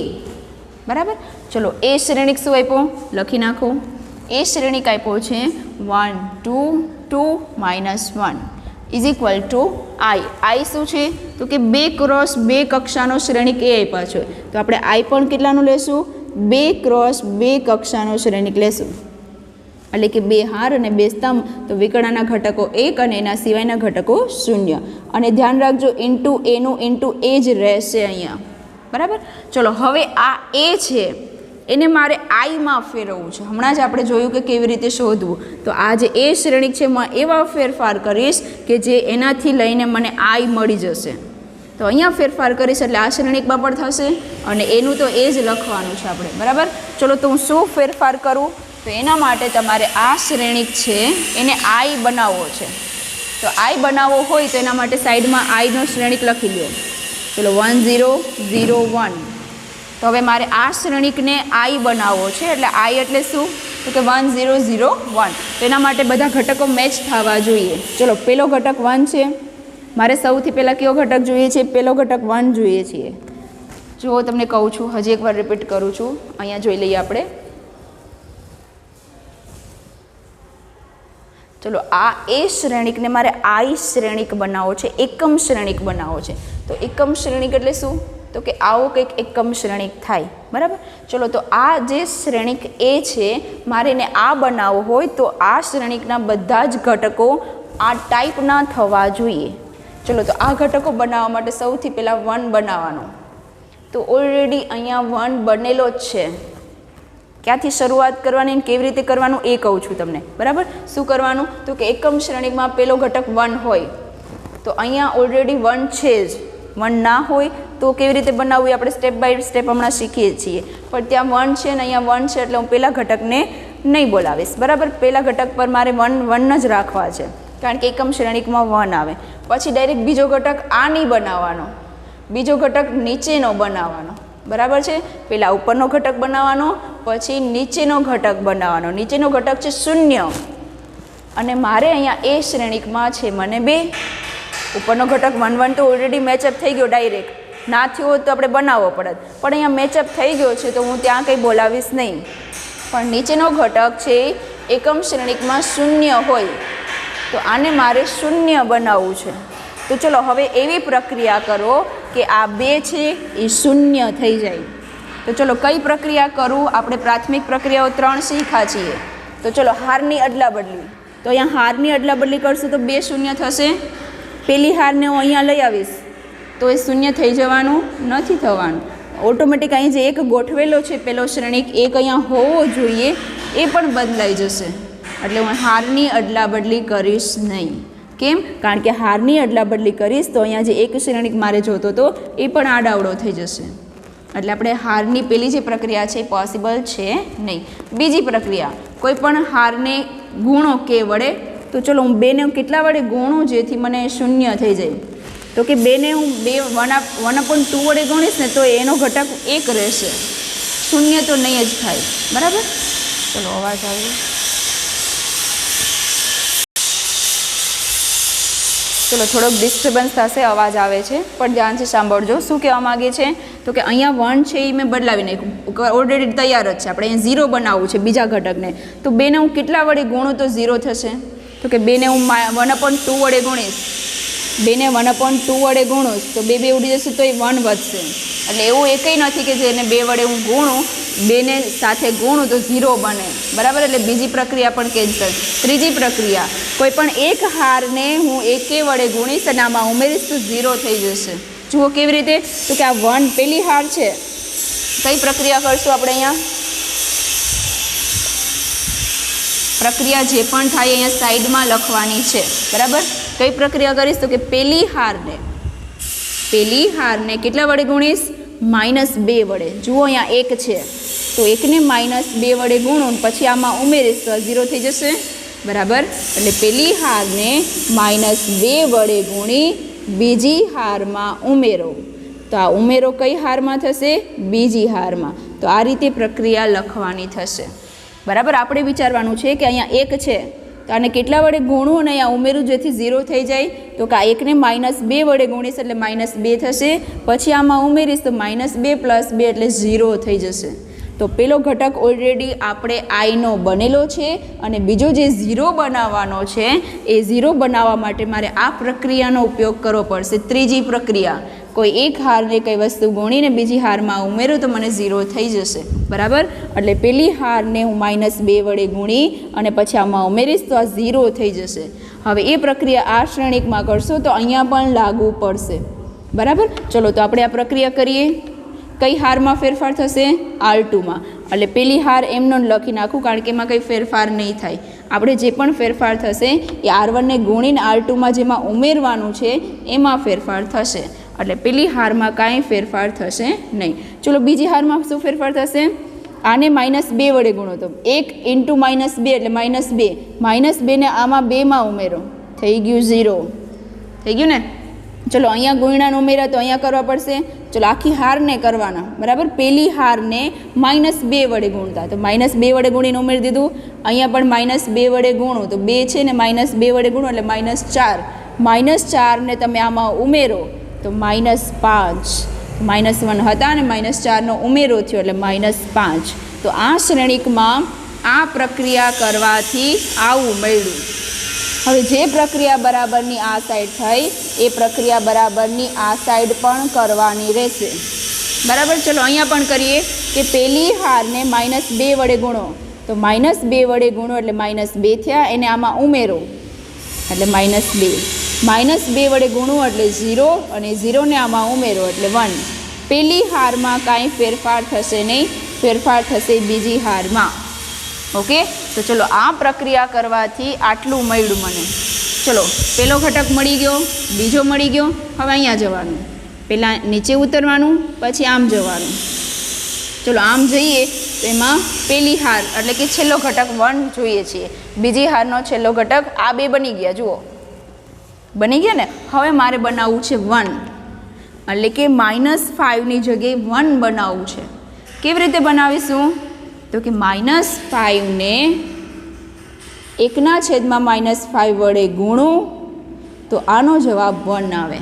બરાબર? ચલો એ શ્રેણિક શું આપ્યો લખી નાખો. એ શ્રેણિક આપ્યો છે 1 2 2 -1 is equal to I. I શું છે? તો કે 2 × 2 કક્ષાનો શ્રેણિક એ આપ્યા છે. તો આપણે I પણ કેટલાનું લેશું? 2 × 2 કક્ષાનો શ્રેણિક લેશું, એટલે કે 2 હાર અને 2 સ્તંભ. તો વિકર્ણના ઘટકો 1 અને એના સિવાયના ઘટકો 0. અને ધ્યાન રાખજો, ઇન્ટુ એનું ઇન્ટુ એ જ રહેશે અહીંયા. બરાબર? ચલો હવે આ એ છે એને મારે આઈમાં ફેરવવું છે. હમણાં જ આપણે જોયું કે કેવી રીતે શોધવું. તો આ જે એ શ્રેણિક છે એમાં એવા ફેરફાર કરીશ કે જે એનાથી લઈને મને આઈ મળી જશે. તો અહીંયા ફેરફાર કરીશ એટલે આ શ્રેણિકમાં પણ થશે અને એનું તો એ જ લખવાનું છે આપણે. બરાબર? ચલો તો હું શું ફેરફાર કરું? તો એના માટે તમારે આ શ્રેણિક છે એને આઈ બનાવવો છે. તો આઈ બનાવવો હોય તો એના માટે સાઈડમાં આઈનો શ્રેણિક લખી લો. ચલો 1 0 0 1. તો હવે મારે આ શ્રેણિકને આઈ બનાવવો છે. એટલે આઈ એટલે શું? તો કે 1 0 0 1. તો એના માટે બધા ઘટકો મેચ થવા જોઈએ. ચલો પહેલો ઘટક 1 છે. મારે સૌથી પહેલાં કયો ઘટક જોઈએ છે? પહેલો ઘટક 1 જોઈએ છીએ. જો તમને કહું છું, હજી એકવાર રિપીટ કરું છું. અહીંયા જોઈ લઈએ આપણે. ચલો આ એ શ્રેણિકને મારે આઈ શ્રેણિક બનાવવો છે, એકમ શ્રેણિક બનાવવો છે. તો એકમ શ્રેણિક એટલે શું? તો કે આવો કંઈક એકમ શ્રેણિક થાય. બરાબર? ચલો તો આ જે શ્રેણિક એ છે મારે એને આ બનાવવો હોય તો આ શ્રેણિકના બધા જ ઘટકો આ ટાઈપના થવા જોઈએ. ચલો તો આ ઘટકો બનાવવા માટે સૌથી પહેલાં 1 બનાવવાનો. તો ઓલરેડી અહીંયા 1 બનેલો જ છે. ક્યાંથી શરૂઆત કરવાની અને કેવી રીતે કરવાનું એ કહું છું તમને. બરાબર? શું કરવાનું? તો કે એકમ શ્રેણિકમાં પહેલો ઘટક 1 હોય તો અહીંયા ઓલરેડી 1 છે જ. 1 ના હોય તો કેવી રીતે બનાવવું આપણે સ્ટેપ બાય સ્ટેપ હમણાં શીખીએ છીએ. પણ ત્યાં 1 છે ને અહીંયા 1 છે એટલે હું પહેલા ઘટકને નહીં બોલાવીશ. બરાબર? પહેલા ઘટક પર મારે 1 જ રાખવા છે, કારણ કે એકમ શ્રેણિકમાં 1 આવે. પછી ડાયરેક્ટ બીજો ઘટક આ નહીં બનાવવાનો, બીજો ઘટક નીચેનો બનાવવાનો. બરાબર છે? પહેલાં ઉપરનો ઘટક બનાવવાનો, પછી નીચેનો ઘટક બનાવવાનો. નીચેનો ઘટક છે 0 અને મારે અહીંયા એ શ્રેણિકમાં છે મને 2. ઉપરનો ઘટક 1 1 તો ઓલરેડી મેચઅપ થઈ ગયો ડાયરેક્ટ. ના થયું હોત તો આપણે બનાવવો પડત, પણ અહીંયા મેચઅપ થઈ ગયો છે તો હું ત્યાં કંઈ બોલાવીશ નહીં. પણ નીચેનો ઘટક છે એકમ શ્રેણિકમાં શૂન્ય હોય તો આને મારે શૂન્ય બનાવવું છે. તો ચલો હવે એવી પ્રક્રિયા કરો કે આ 2 છે એ શૂન્ય થઈ જાય. તો ચલો કઈ પ્રક્રિયા કરું? આપણે પ્રાથમિક પ્રક્રિયાઓ 3 શીખ્યા છીએ. તો ચલો હારની અદલા બદલી. તો અહીંયા હારની અદલા બદલી કરશું તો 2 શૂન્ય થશે. પેલી હારને હું અહીંયા લઈ આવીશ તો એ શૂન્ય થઈ જવાનું નથી થવાનું. ઓટોમેટિક અહીં જે એક ગોઠવેલો છે પેલો શ્રેણિક એક અહીંયા હોવો જોઈએ એ પણ બદલાઈ જશે. એટલે હું હારની અદલા બદલી કરીશ નહીં. કેમ? કારણ કે હારની અદલા બદલી કરીશ તો અહીંયા જે એક શ્રેણિક મારે જોતો હતો એ પણ આડાવડો થઈ જશે. એટલે આપણે હારની પેલી જે પ્રક્રિયા છે એ પોસિબલ છે નહીં. બીજી પ્રક્રિયા, કોઈ પણ હારને ગુણો કે વડે. તો ચલો હું 2ને કેટલા વડે ગુણું જેથી મને શૂન્ય થઈ જાય? તો કે 2ને હું 1/2 વડે ગુણીશ ને તો એનો ઘટક 1 રહેશે, શૂન્ય તો નહીં જ થાય. બરાબર? ચલો અવાજ આવ્યો. ચલો થોડોક ડિસ્ટર્બન્સ થશે, અવાજ આવે છે પણ ધ્યાનથી સાંભળજો. શું કહેવા માગે છે? તો કે અહીંયા 1 છે એ મેં બદલાવી નાખ્યું, ઓલરેડી તૈયાર જ છે. આપણે અહીંયા 0 બનાવવું છે બીજા ઘટકને. તો 2ને હું કેટલા વડે ગુણું તો 0 થશે? તો કે 2ને હું 1/2 વડે ગુણીશ. 2ને 1/2 વડે ગુણું તો 2 ઉડી જશે તો એ 1 વધશે. એટલે એવું એકઈ નથી કે જેને 2 વડે હું ગુણું, 2ને સાથે ગુણું તો 0 બને. બરાબર? એટલે બીજી પ્રક્રિયા પણ કેન્સલ. ત્રીજી પ્રક્રિયા, કોઈ પણ એક હારને હું 1 વડે ગુણીશ અને આમાં ઉમેરીશ તો 0 થઈ જશે. જુઓ કેવી રીતે? તો કે આ 1 પેલી હાર છે. કઈ પ્રક્રિયા કરશું આપણે અહીંયા? પ્રક્રિયા જે પણ થાય અહીંયા સાઈડમાં લખવાની છે. બરાબર? કઈ પ્રક્રિયા કરીશ? તો કે પેલી હારને કેટલા વડે ગુણીશ? -2 વડે. જુઓ અહીંયા 1 છે તો 1ને -2 વડે ગુણું પછી આમાં ઉમેરીશ તો 0 થઈ જશે. બરાબર? એટલે પેલી હારને -2 વડે ગુણી બીજી હારમાં ઉમેરો. તો આ ઉમેરો કઈ હારમાં થશે? બીજી હારમાં. તો આ રીતે પ્રક્રિયા લખવાની થશે. બરાબર? આપણે વિચારવાનું છે કે અહીંયા 1 છે તો આને કેટલા વડે ગુણવું અને અહીંયા ઉમેરું જેથી 0 થઈ જાય? તો કે આ 1ને -2 વડે ગુણીશ એટલે -2 થશે. પછી આમાં ઉમેરીશ તો -2 + 2 એટલે 0 થઈ જશે. તો પેલો ઘટક ઓલરેડી આપણે આઈનો બનેલો છે અને બીજો જે 0 બનાવવાનો છે એ 0 બનાવવા માટે મારે આ પ્રક્રિયાનો ઉપયોગ કરવો પડશે. ત્રીજી પ્રક્રિયા, કોઈ એક હારને કઈ વસ્તુ ગુણીને બીજી હારમાં ઉમેરું તો મને 0 થઈ જશે. બરાબર? એટલે પેલી હારને હું -2 વડે ગુણી અને પછી આમાં ઉમેરીશ તો આ 0 થઈ જશે. હવે એ પ્રક્રિયા આ શ્રેણિકમાં કરશો તો અહીંયા પણ લાગુ પડશે. બરાબર? ચલો તો આપણે આ પ્રક્રિયા કરીએ. કઈ હારમાં ફેરફાર થશે? R2માં. એટલે પેલી હાર એમનો લખી નાખું કારણ કે એમાં કંઈ ફેરફાર નહીં થાય. આપણે જે પણ ફેરફાર થશે એ R1ને ગુણીને R2માં જેમાં ઉમેરવાનું છે એમાં ફેરફાર થશે. એટલે પેલી હારમાં કાંઈ ફેરફાર થશે નહીં. ચલો બીજી હારમાં શું ફેરફાર થશે? આને -2 વડે ગુણો તો 1 × -2 એટલે -2. -2ને આમાં 2માં ઉમેરો, થઈ ગયું 0. થઈ ગયું ને? ચલો અહીંયા ગુણ્યાને ઉમેર્યા તો અહીંયા કરવા પડશે. ચલો આખી હારને કરવાના. બરાબર? પેલી હારને -2 વડે ગુણતા તો -2 વડે ગુણીને ઉમેરી દીધું. અહીંયા પણ -2 વડે ગુણું તો 2 છે ને -2 વડે ગુણો એટલે -4. -4ને તમે આમાં ઉમેરો તો -5. -1 હતા અને -4નો ઉમેરો થયો એટલે -5. તો આ શ્રેણિકમાં આ પ્રક્રિયા કરવાથી આવું મળ્યું. હવે જે પ્રક્રિયા બરાબરની આ સાઈડ થઈ એ પ્રક્રિયા બરાબરની આ સાઈડ પણ કરવાની રહેશે. બરાબર? ચલો અહીંયા પણ કરીએ કે પેલી હારને -2 વડે ગુણો તો -2 વડે ગુણો એટલે -2 થયા, એને આમાં ઉમેરો એટલે -2. -2 વડે ગુણવું એટલે 0 અને 0ને આમાં ઉમેરો એટલે 1. પેલી હારમાં કાંઈ ફેરફાર થશે નહીં, ફેરફાર થશે બીજી હારમાં. ઓકે? તો ચલો આ પ્રક્રિયા કરવાથી આટલું મળ્યું મને. ચલો પેલો ઘટક મળી ગયો, બીજો મળી ગયો. હવે અહીંયા જવાનું, પહેલાં નીચે ઉતરવાનું પછી આમ જવાનું. ચલો આમ જઈએ તો એમાં પેલી હાર એટલે કે છેલ્લો ઘટક 1 જોઈએ છીએ. બીજી હારનો છેલ્લો ઘટક આ 2 બની ગયા. જુઓ બની ગયા ને? હવે મારે બનાવવું છે 1 એટલે કે -5ની જગ્યાએ 1 બનાવવું છે. કેવી રીતે બનાવીશું? તો કે -5ને 1/5 વડે ગુણું તો આનો જવાબ 1 આવે.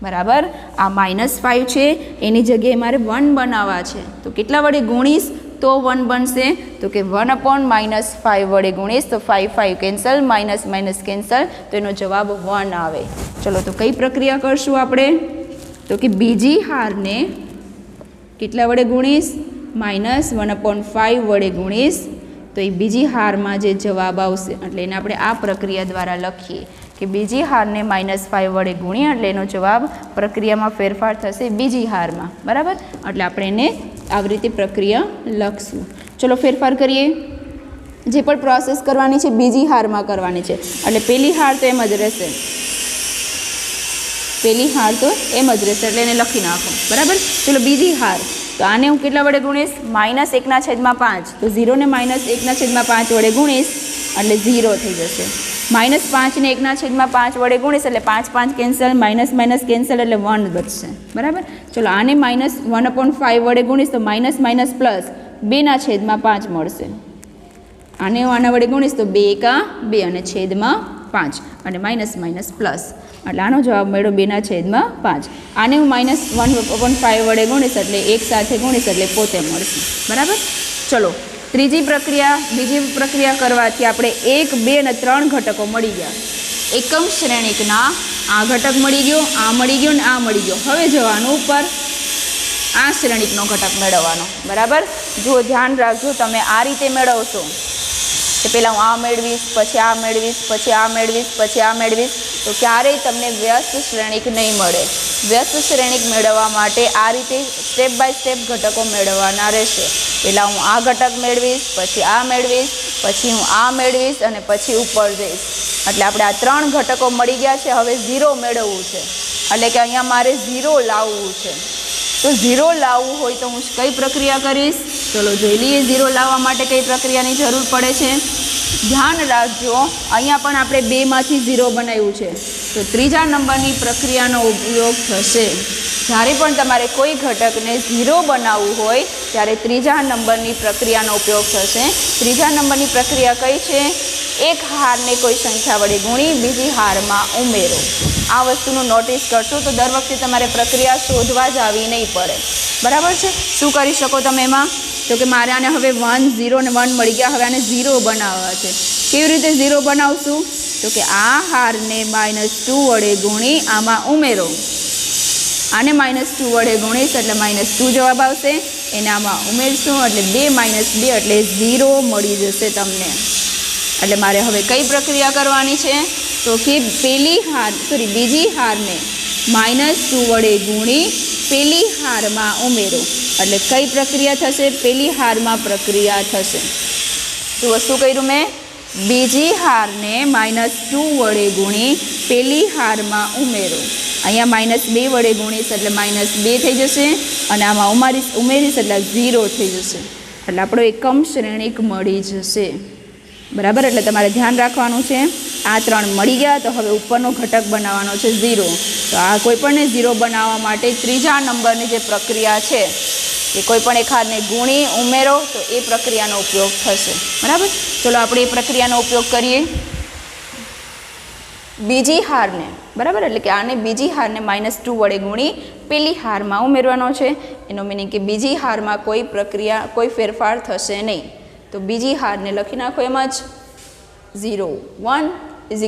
બરાબર. આ -5 છે એની જગ્યાએ મારે 1 બનાવવા છે, તો કેટલા વડે ગુણીશ તો 1 બનશે? તો કે 1/-5 વડે ગુણીશ તો 5 કેન્સલ, માઇનસ કેન્સલ, તો એનો જવાબ 1 આવે. ચલો તો કઈ પ્રક્રિયા કરશું આપણે? તો કે બીજી હારને કેટલા વડે ગુણીશ? -1/5 વડે ગુણીશ, તો એ બીજી હારમાં જે જવાબ આવશે એટલે એને આપણે આ પ્રક્રિયા દ્વારા લખીએ કે બીજી હારને -5 વડે ગુણીએ એટલે એનો જવાબ પ્રક્રિયામાં ફેરફાર થશે બીજી હારમાં. બરાબર, એટલે આપણે એને આવી રીતે પ્રક્રિયા લખશું. ચલો ફેરફાર કરીએ. જે પણ પ્રોસેસ કરવાની છે બીજી હારમાં કરવાની છે, એટલે પહેલી હાર તો એમ જ રહેશે, પહેલી હાર તો એમ જ રહેશે એટલે એને લખી નાખો. બરાબર. ચલો બીજી હાર, તો આને હું કેટલા વડે ગુણીશ? -1/5, તો 0 ને -1/5 વડે ગુણીશ એટલે 0 થઈ જશે. -5 ને 1/5 વડે ગુણીશ એટલે 5 કેન્સલ, માઇનસ કેન્સલ એટલે 1 બચશે. બરાબર. ચલો આને -1/5 વડે ગુણીશ તો માઇનસ પ્લસ 2/5 મળશે. આને હું આના વડે ગુણીશ તો 2 × 2 અને છેદમાં 5 અને માઇનસ પ્લસ એટલે આનો જવાબ મળ્યો 2/5. આને હું -1/5 વડે ગુણીશ એટલે એક સાથે ગુણીશ એટલે પોતે મળશે. બરાબર. ચલો બીજી પ્રક્રિયા કરવાથી આપણે 1, 2 અને 3 ઘટકો મળી ગયા. એકમ શ્રેણિકના આ ઘટક મળી ગયો, આ મળી ગયો ને આ મળી ગયો. હવે જવાનું ઉપર આ શ્રેણિકનો ઘટક મેળવવાનો. બરાબર. જો ધ્યાન રાખજો, તમે આ રીતે મેળવશો કે પહેલાં હું આ મેળવીશ, પછી આ મેળવીશ, પછી આ મેળવીશ, પછી આ મેળવીશ, તો ક્યારેય તમને વ્યસ્ત શ્રેણિક નહીં મળે. વ્યસ્ત શ્રેણિક મેળવવા માટે આ રીતે સ્ટેપ બાય સ્ટેપ ઘટકો મેળવવાના રહેશે. પહેલાં હું આ ઘટક મેળવીશ, પછી આ મેળવીશ, પછી હું આ મેળવીશ અને પછી ઉપર જઈશ. એટલે આપણે આ 3 ઘટકો મળી ગયા છે. હવે 0 મેળવવું છે, એટલે કે અહીંયા મારે 0 લાવવું છે. તો 0 લાવવું હોય તો હું કઈ પ્રક્રિયા કરીશ? ચલો જોઈ લઈએ 0 લાવવા માટે કઈ પ્રક્રિયાની જરૂર પડે છે. ધ્યાન રાખજો, અહીંયા પણ આપણે 2માંથી 0 બનાવ્યું છે, તો ત્રીજા નંબરની પ્રક્રિયાનો ઉપયોગ થશે. જ્યારે પણ તમારે કોઈ ઘટકને 0 બનાવવું હોય ત્યારે ત્રીજા નંબરની પ્રક્રિયાનો ઉપયોગ થશે. ત્રીજા નંબરની પ્રક્રિયા કઈ છે? એક હારને કોઈ સંખ્યા વડે ગુણી બીજી હારમાં ઉમેરો. આ વસ્તુનું નોટિસ કરશો તો દર વખતે તમારે પ્રક્રિયા શોધવા જ આવી નહીં પડે. બરાબર છે. શું કરી શકો તમે એમાં? તો કે મારે આને હવે 1, 0 અને 1 મળી ગયા, હવે આને 0 બનાવવા છે. કેવી રીતે 0 બનાવશું? તો કે આ હારને -2 વડે ગુણી આમાં ઉમેરો. આને -2 વડે ગુણીશ એટલે -2 જવાબ આવશે, એને આમાં ઉમેરશું એટલે 2 - 2 એટલે 0 મળી જશે તમને. એટલે મારે હવે કઈ પ્રક્રિયા કરવાની છે? તો કે બીજી હારને -2 વડે ગુણી પેલી હારમાં ઉમેરો. એટલે કઈ પ્રક્રિયા થશે? પેલી હારમાં પ્રક્રિયા થશે. તો શું કર્યું મેં? બીજી હારને -2 વડે ગુણી પેલી હારમાં ઉમેરો. અહીંયા -2 વડે ગુણીશ એટલે -2 થઈ જશે અને આમાં ઉમેરીશ એટલે 0 થઈ જશે. એટલે આપણો એકમ શ્રેણિક મળી જશે. બરાબર. એટલે તમારે ધ્યાન રાખવાનું છે. આ 3 મળી ગયા, તો હવે ઉપરનો ઘટક બનાવવાનો છે 0. તો આ કોઈપણને 0 બનાવવા માટે ત્રીજા નંબરની જે પ્રક્રિયા છે કે કોઈપણ એક હારને ગુણી ઉમેરો તો એ પ્રક્રિયાનો ઉપયોગ થશે. બરાબર. ચલો આપણે એ પ્રક્રિયાનો ઉપયોગ કરીએ. બીજી હારને, બરાબર, એટલે કે આને બીજી હારને -2 વડે ગુણી પેલી હારમાં ઉમેરવાનો છે. એનો મિનિંગ કે બીજી હારમાં કોઈ ફેરફાર થશે નહીં. તો બીજી હારને લખી નાખો એમ જ 0, 1 =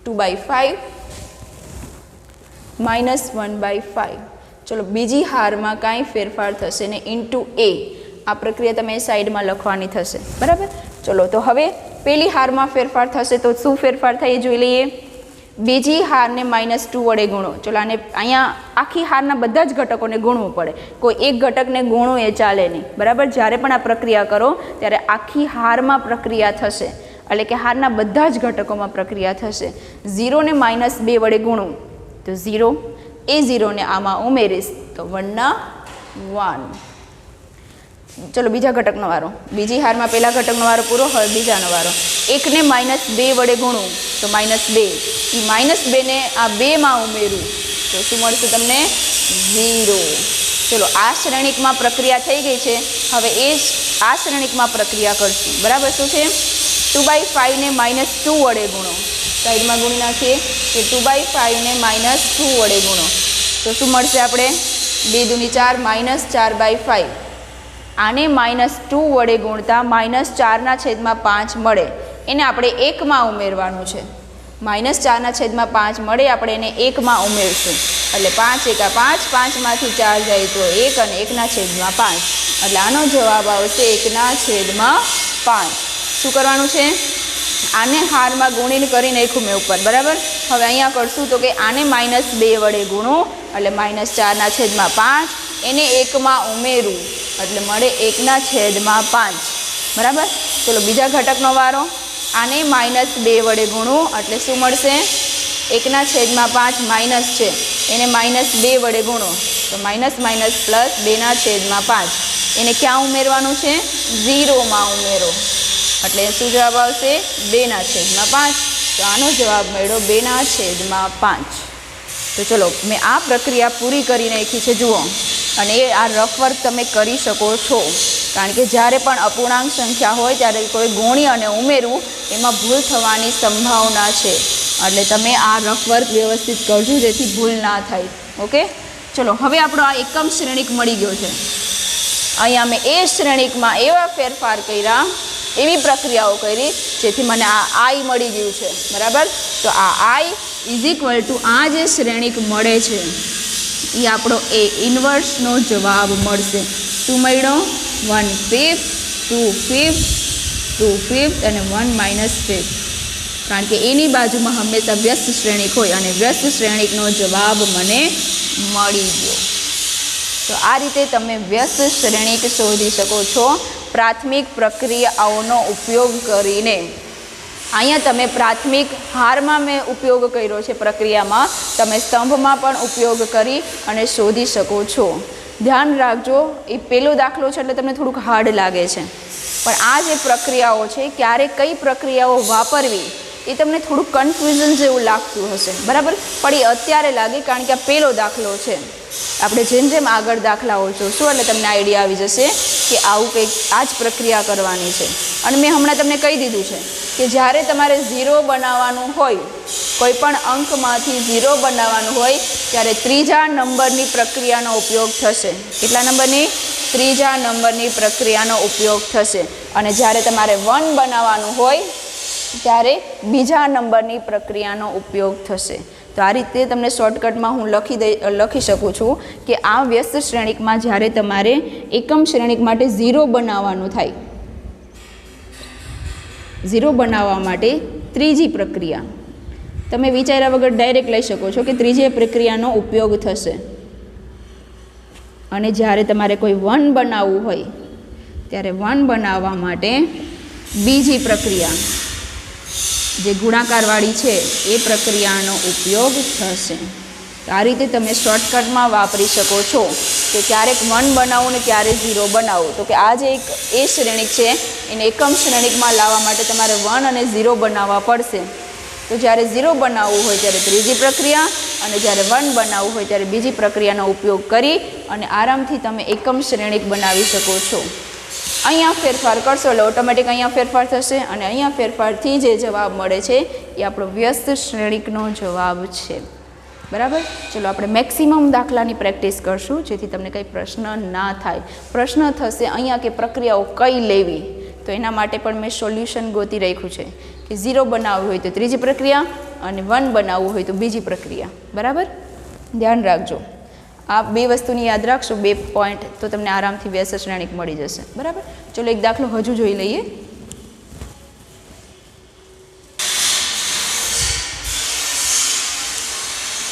2/5 -1/5. ચલો બીજી હારમાં કાંઈ ફેરફાર થશે ને × a. આ પ્રક્રિયા તમે સાઈડમાં લખવાની થશે. બરાબર. ચલો તો હવે પેલી હારમાં ફેરફાર થશે તો શું ફેરફાર થાય એ જોઈ લઈએ. બીજી હારને -2 વડે ગુણો. ચલો આને અહીંયા આખી હારના બધા જ ઘટકોને ગુણવું પડે. કોઈ એક ઘટકને ગુણવું એ ચાલે નહીં. બરાબર. જ્યારે પણ આ પ્રક્રિયા કરો ત્યારે આખી હારમાં પ્રક્રિયા થશે, એટલે કે હારના બધા જ ઘટકોમાં પ્રક્રિયા થશે. 0 ને -2 વડે ગુણવું તો 0, એ 0 ને આમાં ઉમેરીશ તો 1 ના 1. ચલો બીજા ઘટકનો વારો. બીજી હારમાં પહેલા ઘટકનો વારો પૂરો, હવે બીજાનો વારો. 1 ને -2 વડે ગુણવું તો -2, એ -2 ને આ 2માં ઉમેરું તો શું મળશે તમને? 0. ચલો આ શ્રેણિકમાં પ્રક્રિયા થઈ ગઈ છે. હવે એ જ આ શ્રેણિકમાં પ્રક્રિયા કરશું. બરાબર. શું છે? 2/5 ને -2 વડે ગુણો સાઈડમાં ગુણી નાખીએ કે 2/5 ને -2 વડે ગુણો તો શું મળશે આપણે 2 દૂની 4 -4/5 આને -2 વડે ગુણતા -4/5 મળે એને આપણે 1માં ઉમેરવાનું છે -4/5 મળે આપણે એને 1માં ઉમેરશું એટલે 5 × 5 5માંથી 4 જાય તો 1 અને 1/5 એટલે આનો જવાબ આવશે 1/5 શું કરવાનું છે આને હારમાં ગુણીને કરી નાખ્યું મેં ઉપર બરાબર હવે અહીંયા કરશું તો કે આને -2 વડે ગુણો એટલે -4/5 એને 1માં ઉમેરું એટલે મળે 1/5 બરાબર ચલો બીજા ઘટકનો વારો આને -2 વડે ગુણો એટલે શું મળશે 1/5 માઇનસ છે એને -2 વડે ગુણો તો માઇનસ પ્લસ 2/5 એને ક્યાં ઉમેરવાનું છે 0માં ઉમેરો એટલે શું જવાબ આવશે 2/5 તો આનો જવાબ મળ્યો 2/5 તો ચલો મેં આ પ્રક્રિયા પૂરી કરી નાખી છે જુઓ અને એ આ રફ વર્ક તમે કરી શકો છો કારણ કે જ્યારે પણ અપૂર્ણાંક સંખ્યા હોય ત્યારે કોઈ ગુણી અને ઉમેરવું એમાં ભૂલ થવાની સંભાવના છે એટલે તમે આ રફ વર્ક વ્યવસ્થિત કરજો જેથી ભૂલ ના થાય ઓકે ચલો હવે આપણો આ એકમ શ્રેણિક મળી ગયો છે અહીંયા મેં એ શ્રેણિકમાં એવા ફેરફાર કર્યા એવી પ્રક્રિયાઓ કરી જેથી મને આ આઈ મળી ગયું છે બરાબર તો આ આઈ = આ જે શ્રેણિક મળે છે એ આપણો એ ઇન્વર્સનો જવાબ મળશે શું મળ્યો 1/5 2/5 2/5 અને 1 - 5 કારણ કે એની બાજુમાં હંમેશા વ્યસ્ત શ્રેણિક હોય અને વ્યસ્ત શ્રેણિકનો જવાબ મને મળી ગયો તો આ રીતે તમે વ્યસ્ત શ્રેણિક શોધી શકો છો પ્રાથમિક પ્રક્રિયાઓનો ઉપયોગ કરીને અહીંયા તમે પ્રાથમિક હારમાં મેં ઉપયોગ કર્યો છે પ્રક્રિયામાં તમે સ્તંભમાં પણ ઉપયોગ કરી અને શોધી શકો છો ધ્યાન રાખજો એ પહેલો દાખલો છે એટલે તમને થોડુંક હાર્ડ લાગે છે પણ આ જે પ્રક્રિયાઓ છે ક્યારે કઈ પ્રક્રિયાઓ વાપરવી એ તમને થોડુંક કન્ફ્યુઝન જેવું લાગતું હશે બરાબર પણ એ અત્યારે લાગે કારણ કે આ પહેલો દાખલો છે આપણે જેમ જેમ આગળ દાખલાઓ જોશું એટલે તમને આઈડિયા આવી જશે કે આવું કંઈક આ જ પ્રક્રિયા કરવાની છે અને મેં હમણાં તમને કહી દીધું છે કે જ્યારે તમારે 0 બનાવવાનું હોય કોઈ પણ અંકમાંથી 0 બનાવવાનું હોય ત્યારે ત્રીજા નંબરની પ્રક્રિયાનો ઉપયોગ થશે કેટલા નંબરની ત્રીજા નંબરની પ્રક્રિયાનો ઉપયોગ થશે અને જ્યારે તમારે 1 બનાવવાનું હોય ત્યારે બીજા નંબરની પ્રક્રિયાનો ઉપયોગ થશે તો આ રીતે તમને શોર્ટકટમાં હું લખી શકું છું કે આ વ્યસ્ત શ્રેણિકમાં જ્યારે તમારે એકમ શ્રેણિક માટે 0 બનાવવાનું થાય 0 બનાવવા માટે ત્રીજી પ્રક્રિયા તમે વિચાર્યા વગર ડાયરેક્ટ લઈ શકો છો કે ત્રીજી પ્રક્રિયાનો ઉપયોગ થશે અને જ્યારે તમારે કોઈ 1 બનાવવું હોય ત્યારે 1 બનાવવા માટે બીજી પ્રક્રિયા જે ગુણાકારવાળી છે એ પ્રક્રિયાનો ઉપયોગ થશે તો આ રીતે તમે શોર્ટકટમાં વાપરી શકો છો કે ક્યારેક 1 બનાવો ને ક્યારે 0 બનાવો તો કે આ જે એક એ શ્રેણિક છે એને એકમ શ્રેણિકમાં લાવવા માટે તમારે 1 અને 0 બનાવવા પડશે તો જ્યારે 0 બનાવવું હોય ત્યારે ત્રીજી પ્રક્રિયા અને જ્યારે 1 બનાવવું હોય ત્યારે બીજી પ્રક્રિયાનો ઉપયોગ કરી અને આરામથી તમે એકમ શ્રેણિક બનાવી શકો છો અહીંયા ફેરફાર કરશો એટલે ઓટોમેટિક અહીંયા ફેરફાર થશે અને અહીંયા ફેરફારથી જે જવાબ મળે છે એ આપણો વ્યસ્ત શ્રેણિકનો જવાબ છે બરાબર ચલો આપણે મેક્સિમમ દાખલાની પ્રેક્ટિસ કરશું જેથી તમને કંઈ પ્રશ્ન ના થાય પ્રશ્ન થશે અહીંયા કે પ્રક્રિયાઓ કઈ લેવી તો એના માટે પણ મેં સોલ્યુશન ગોતી રાખ્યું છે કે 0 બનાવવું હોય તો ત્રીજી પ્રક્રિયા અને 1 બનાવવું હોય તો બીજી પ્રક્રિયા બરાબર ધ્યાન રાખજો આ બે વસ્તુની યાદ રાખશો 2 પોઈન્ટ તો તમને આરામથી વ્યસ્ત શ્રેણિક મળી જશે બરાબર ચલો એક દાખલો હજુ જોઈ લઈએ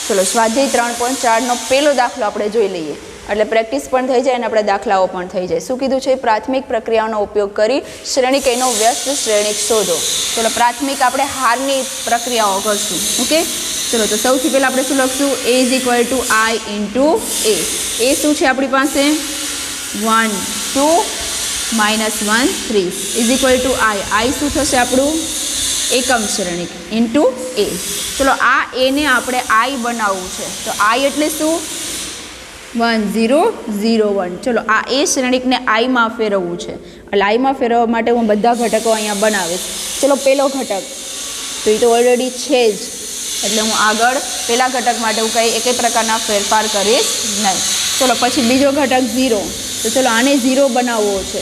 ચલો સ્વાધ્યાય 3.4 નો પહેલો દાખલો આપણે જોઈ લઈએ એટલે પ્રેક્ટિસ પણ થઈ જાય અને આપણે દાખલાઓ પણ થઈ જાય શું કીધું છે પ્રાથમિક પ્રક્રિયાઓનો ઉપયોગ કરી શ્રેણિકનો વ્યસ્ત શ્રેણિક શોધો ચલો પ્રાથમિક આપણે હારની પ્રક્રિયાઓ કરશું ઓકે ચલો તો સૌથી પહેલાં આપણે શું લખશું a = I × a શું છે આપણી પાસે 1 2 -1 3 = I શું થશે આપણું એકમ શ્રેણિક × a ચલો આ a ને આપણે I બનાવવું છે તો I એટલે શું 1 0 0 1 ચલો આ એ શ્રેણિકને I માં ફેરવવું છે એટલે I માં ફેરવવા માટે હું બધા ઘટકો અહીંયા બનાવીશ ચલો પહેલો ઘટક તો એ તો ઓલરેડી છે જ, એટલે હું આગળ પહેલા ઘટક માટે હું કંઈ એકે પ્રકારના ફેરફાર કરીશ નહીં. ચલો પછી બીજો ઘટક 0. તો ચલો આને 0 બનાવવો છે.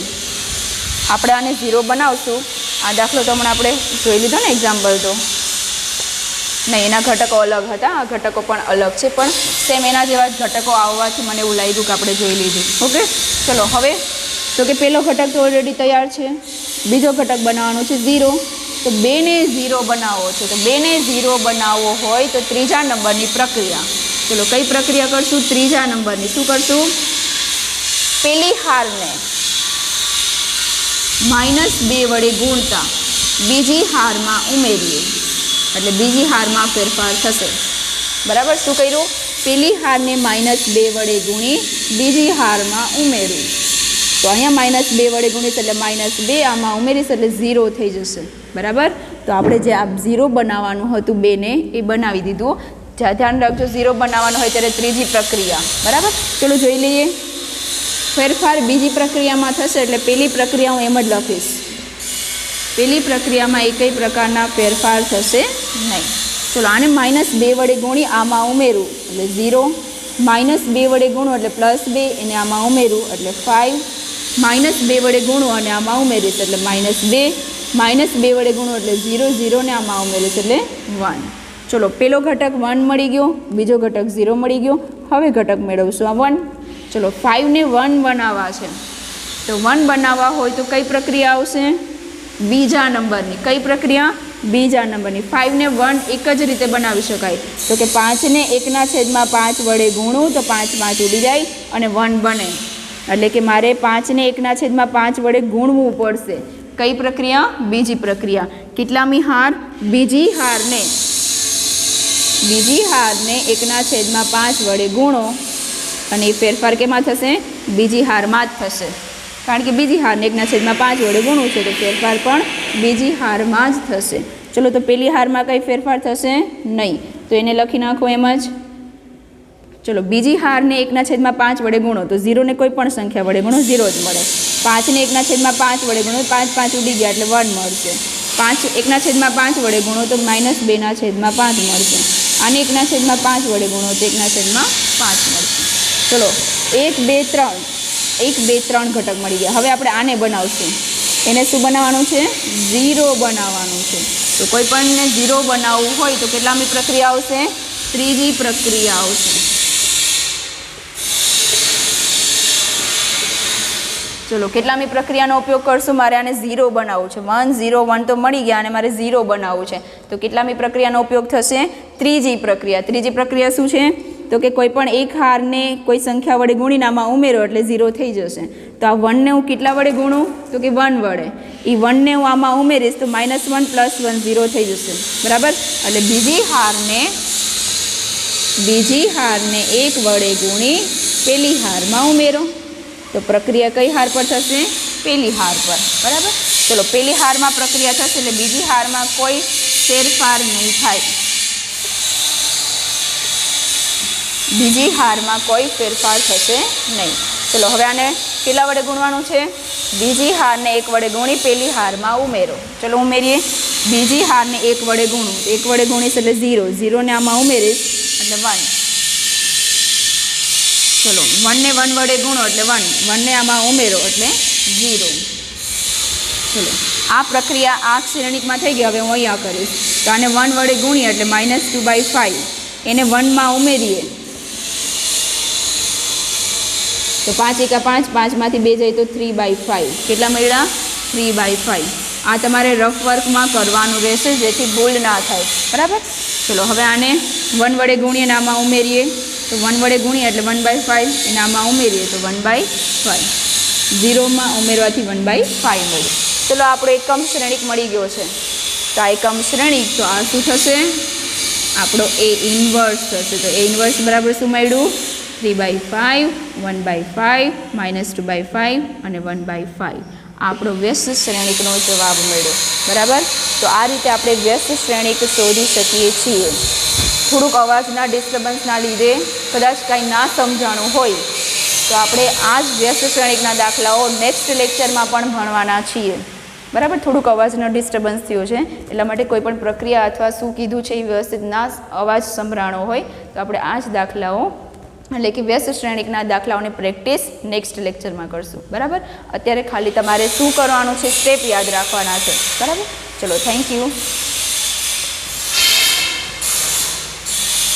આપણે આને 0 બનાવશું. આ દાખલો તો હમણાં આપણે જોઈ લીધો ને એક્ઝામ્પલ તો નહીં, એના ઘટકો અલગ હતા, આ ઘટકો પણ અલગ છે, પણ સેમ એના જેવા જ ઘટકો આવવાથી મને એવું લાગ્યું કે આપણે જોઈ લીધું. ઓકે, ચલો હવે તો કે પહેલો ઘટક તો ઓલરેડી તૈયાર છે, બીજો ઘટક બનાવવાનો છે 0. તો 2 ને 0 બનાવવો છે. તો 2 ને 0 બનાવવો હોય તો ત્રીજા નંબરની પ્રક્રિયા. ચલો કઈ પ્રક્રિયા કરશું? ત્રીજા નંબરની. શું કરશું? પેલી હારને -2 વડે ગુણતા બીજી હારમાં ઉમેરીએ, એટલે બીજી હારમાં ફેરફાર થશે. બરાબર? શું કર્યું? પેલી હારને -2 વડે ગુણી બીજી હારમાં ઉમેર્યું. તો અહીંયા -2 વડે ગુણીશ એટલે -2, આમાં ઉમેરીશ એટલે 0 થઈ જશે. બરાબર? તો આપણે જે આ 0 બનાવવાનું હતું 2 ને એ બનાવી દીધું. ધ્યાન રાખજો, 0 બનાવવાનું હોય ત્યારે ત્રીજી પ્રક્રિયા. બરાબર? ચલો જોઈ લઈએ. ફેરફાર બીજી પ્રક્રિયામાં થશે એટલે પહેલી પ્રક્રિયા હું એમ જ લખીશ. પહેલી પ્રક્રિયામાં એકય પ્રકારના ફેરફાર થશે નહીં. ચલો આને -2 વડે ગુણી આમાં ઉમેરું એટલે 0, -2 વડે ગુણું એટલે +2, એને આમાં ઉમેરું એટલે 5, -2 વડે ગુણું અને આમાં ઉમેરીશ એટલે -2, -2 વડે ગુણું એટલે 0, 0 ને આમાં ઉમેરીશ એટલે 1. ચલો પેલો ઘટક 1 મળી ગયો, બીજો ઘટક 0 મળી ગયો. હવે ઘટક મેળવશું આ 1. ચલો 5 ને 1 બનાવવા છે. તો 1 બનાવવા હોય તો કઈ પ્રક્રિયા આવશે? બીજા નંબરની. કઈ પ્રક્રિયા? બીજા નંબરની. 5 ને 1 એક જ રીતે બનાવી શકાય. તો કે 5 ને 1/5 વડે ગુણું તો 5 5 ઉડી જાય અને 1 બને. એટલે કે મારે 5 ને 1/5 વડે ગુણવું પડશે. કઈ પ્રક્રિયા? બીજી પ્રક્રિયા. કેટલામી હાર? બીજી હારને 1/5 વડે ગુણો અને એ ફેરફાર કેમાં થશે? બીજી હારમાં જ થશે. કારણ કે બીજી હારને 1/5 વડે ગુણવું છે તો ફેરફાર પણ બીજી હારમાં જ થશે. ચલો તો પેલી હારમાં કંઈ ફેરફાર થશે નહીં, તો એને લખી નાખો એમ જ. ચલો બીજી હારને 1/5 વડે ગુણો તો 0 ને કોઈ પણ સંખ્યા વડે ગુણો 0 જ મળે. 5 ને 1/5 વડે ગુણો 5 5 ઉડી ગયા એટલે 1 મળશે. 5 1/5 વડે ગુણો તો -2/5 મળશે. આને 1/5 વડે ગુણો તો 1/5 મળશે. ચલો 1 2 3 1 2 3 ઘટક મળી ગયા. હવે આપણે આને બનાવશું. એને શું બનાવવાનું છે? 0 બનાવવાનું છે. તો કોઈ પણને 0 બનાવવું હોય તો કેટલામી પ્રક્રિયા આવશે? ત્રીજી પ્રક્રિયા આવશે. ચલો કેટલામી પ્રક્રિયાનો ઉપયોગ કરશું? મારે આને 0 બનાવવું છે. 1 0 1 તો મળી ગયા અને મારે 0 બનાવવું છે. તો કેટલામી પ્રક્રિયાનો ઉપયોગ થશે? ત્રીજી પ્રક્રિયા. ત્રીજી પ્રક્રિયા શું છે? તો કે કોઈ પણ એક હારને કોઈ સંખ્યા વડે ગુણીને આમાં ઉમેરો એટલે 0 થઈ જશે. તો આ 1 ને હું કેટલા વડે ગુણું? તો કે 1 વડે. એ 1 ને હું આમાં ઉમેરીશ તો -1 + 1 0 થઈ જશે. બરાબર? એટલે બીજી હારને 1 વડે ગુણી પેલી હારમાં ઉમેરો. તો પ્રક્રિયા કઈ હાર પર થશે? પેલી હાર પર. બરાબર? ચલો પેલી હારમાં પ્રક્રિયા થશે એટલે બીજી હારમાં કોઈ ફેરફાર નહીં થાય. બીજી હારમાં કોઈ ફેરફાર થશે નહીં. ચલો હવે આને કેટલા વડે ગુણવાનું છે? બીજી હારને 1 વડે ગુણી પેલી હારમાં ઉમેરો. ચલો ઉમેરીએ. બીજી હારને 1 વડે ગુણું. 1 વડે ગુણીશ એટલે 0, 0 ને આમાં ઉમેરીશ એટલે 1. ચલો 1 ને 1 વડે ગુણો એટલે 1, 1 ને આમાં ઉમેરો એટલે 0. ચલો આ પ્રક્રિયા આ શ્રેણિકમાં થઈ ગઈ. હવે હું અહીંયા કરીશ. તો આને 1 વડે ગુણીએ એટલે -2/5. એને 1 માં ઉમેરીએ તો 5 × 5, 5 માંથી 2 જાય તો 3/5. કેટલા મળ્યા? 3/5. આ તમારે રફ વર્કમાં કરવાનું રહેશે જેથી ભૂલ ના થાય. બરાબર? ચલો હવે આને 1 વડે ગુણીએ અને આમાં ઉમેરીએ તો 1 વડે ગુણીએ એટલે 1/5, એને આમાં ઉમેરીએ તો 1/5. 0માં ઉમેરવાથી 1/5 મળ્યું. ચલો આપણો એકમ શ્રેણિક મળી ગયો છે. તો આ એકમ શ્રેણિક, તો આ શું થશે? આપણો A ઇન્વર્સ થશે. તો A ઇન્વર્સ બરાબર શું મળ્યું? 3/5, 1/5, -2/5 અને 1/5. આપણો વ્યસ્ત શ્રેણિકનો જવાબ મળ્યો. બરાબર? તો આ રીતે આપણે વ્યસ્ત શ્રેણિક શોધી શકીએ છીએ. થોડુંક અવાજના ડિસ્ટર્બન્સના લીધે કદાચ કાંઈ ના સમજાણું હોય તો આપણે આ જ વ્યસ્ત શ્રેણિકના દાખલાઓ નેક્સ્ટ લેક્ચરમાં પણ ભણવાના છીએ. બરાબર, થોડુંક અવાજનો ડિસ્ટર્બન્સ થયો છે, એટલા માટે કોઈ પણ પ્રક્રિયા અથવા શું કીધું છે એ વ્યવસ્થિત ના અવાજ સંભળાણો હોય તો આપણે આ જ દાખલાઓ એટલે કે વ્યસ્ત શ્રેણિકના દાખલાઓની પ્રેક્ટિસ નેક્સ્ટ લેક્ચરમાં કરશું. બરાબર, અત્યારે ખાલી તમારે શું કરવાનું છે સ્ટેપ યાદ રાખવાના છે. બરાબર, ચલો થેન્ક યુ.